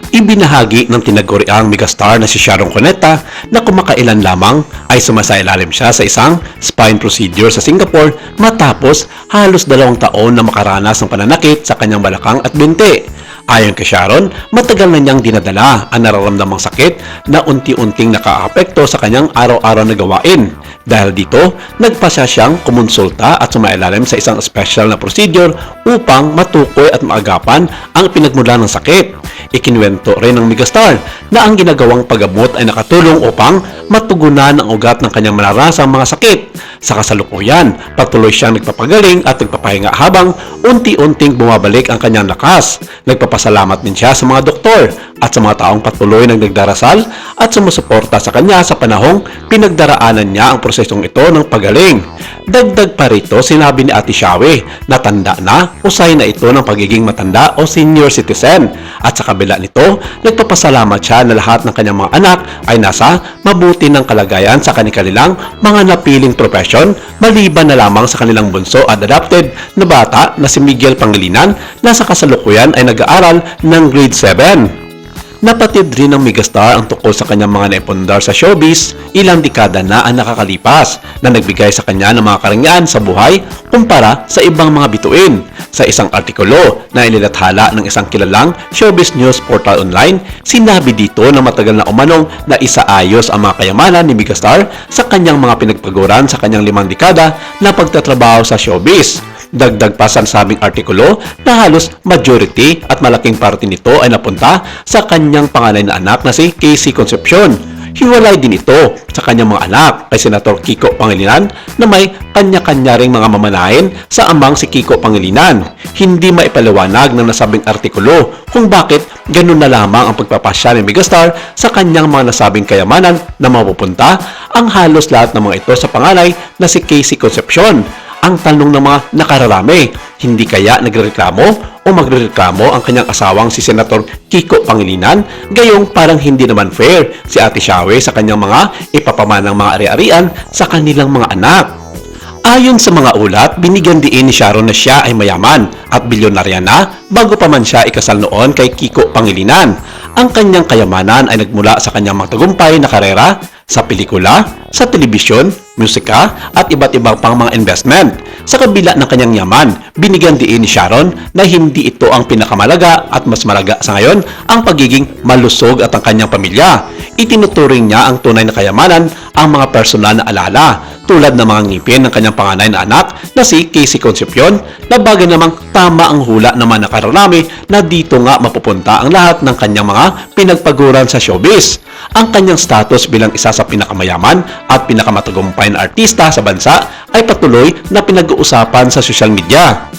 Ibinahagi ng tinaguriang megastar na si Sharon Cuneta na kumakailan lamang ay sumasailalim siya sa isang spine procedure sa Singapore matapos halos 2 taon na makaranas ng pananakit sa kanyang balakang at binti. Ayon kay Sharon, matagal na niyang dinadala ang nararamdamang sakit na unti-unting nakaapekto sa kanyang araw-araw na gawain. Dahil dito, nagpasya siyang kumonsulta at sumailalim sa isang special na procedure upang matukoy at maagapan ang pinagmula ng sakit. Ikinuwento rin ng megastar na ang ginagawang paggamot ay nakatulong upang matugunan ang ugat ng kanyang nararasang mga sakit. Sa kasalukuyan, patuloy siyang nagpapagaling at nagpapahinga habang unti-unting bumabalik ang kanyang lakas. Nagpapasalamat din siya sa mga doktor at sa mga taong patuloy nang nagdarasal at sumusuporta sa kanya sa panahong pinagdaraanan niya ang prosesong ito ng pagaling. Dagdag pa rito, sinabi ni Ate Shawe na tanda na, usay na ito ng pagiging matanda o senior citizen. At sa kabila nito, nagpapasalamat siya na lahat ng kanyang mga anak ay nasa mabuti ng kalagayan sa kanilang mga napiling profesyon, maliban na lamang sa kanilang bunso at adopted na bata na si Miguel Pangilinan na sa kasalukuyan ay nag-aaral ng grade 7. Napatid rin ng megastar ang tungkol sa kanyang mga naipundar sa showbiz ilang dekada na ang nakakalipas na nagbigay sa kanya ng mga karangyaan sa buhay kumpara sa ibang mga bituin. Sa isang artikulo na inilathala ng isang kilalang showbiz news portal online, sinabi dito na matagal na umanong na isaayos ang mga kayamanan ni megastar sa kanyang mga pinagpaguran sa kanyang 5 dekada na pagtatrabaho sa showbiz. Dagdag pa sa sabing artikulo na halos majority at malaking parte nito ay napunta sa kanyang panganay na anak na si Casey Concepcion. Hiwalay din ito sa kanyang mga anak kay Senator Kiko Pangilinan na may kanya-kanya ring mga mamanahin sa amang si Kiko Pangilinan. Hindi maipaliwanag ng nasabing artikulo kung bakit ganun na lamang ang pagpapasya ni megastar sa kanyang mga nasabing kayamanan na mapupunta ang halos lahat ng mga ito sa panganay na si Casey Concepcion. Ang tanong ng mga nakararami, hindi kaya nagrereklamo o magrereklamo ang kanyang asawang si Senator Kiko Pangilinan, gayong parang hindi naman fair si Ate Shawe sa kanyang mga ipapamanang mga ari-arian sa kanilang mga anak. Ayon sa mga ulat, binigyan diin ni Sharon na siya ay mayaman at bilyonarya na bago pa man siya ikasal noon kay Kiko Pangilinan. Ang kanyang kayamanan ay nagmula sa kanyang matagumpay na karera sa pelikula, sa telebisyon, musika at iba't ibang pang mga investment. Sa kabila ng kanyang yaman, binigyan diin ni Sharon na hindi ito ang pinakamalaga at mas malaga sa ngayon ang pagiging malusog at ang kanyang pamilya. Itinuturing niya ang tunay na kayamanan ang mga personal na alala tulad ng mga ngipin ng kanyang panganay na anak na si Casey Concepcion na bagay namang tama ang hula ng mga nakararami na dito nga mapupunta ang lahat ng kanyang mga pinagpaguran sa showbiz. Ang kanyang status bilang isa sa pinakamayaman at pinakamatagumpay na artista sa bansa ay patuloy na pinag-uusapan sa social media.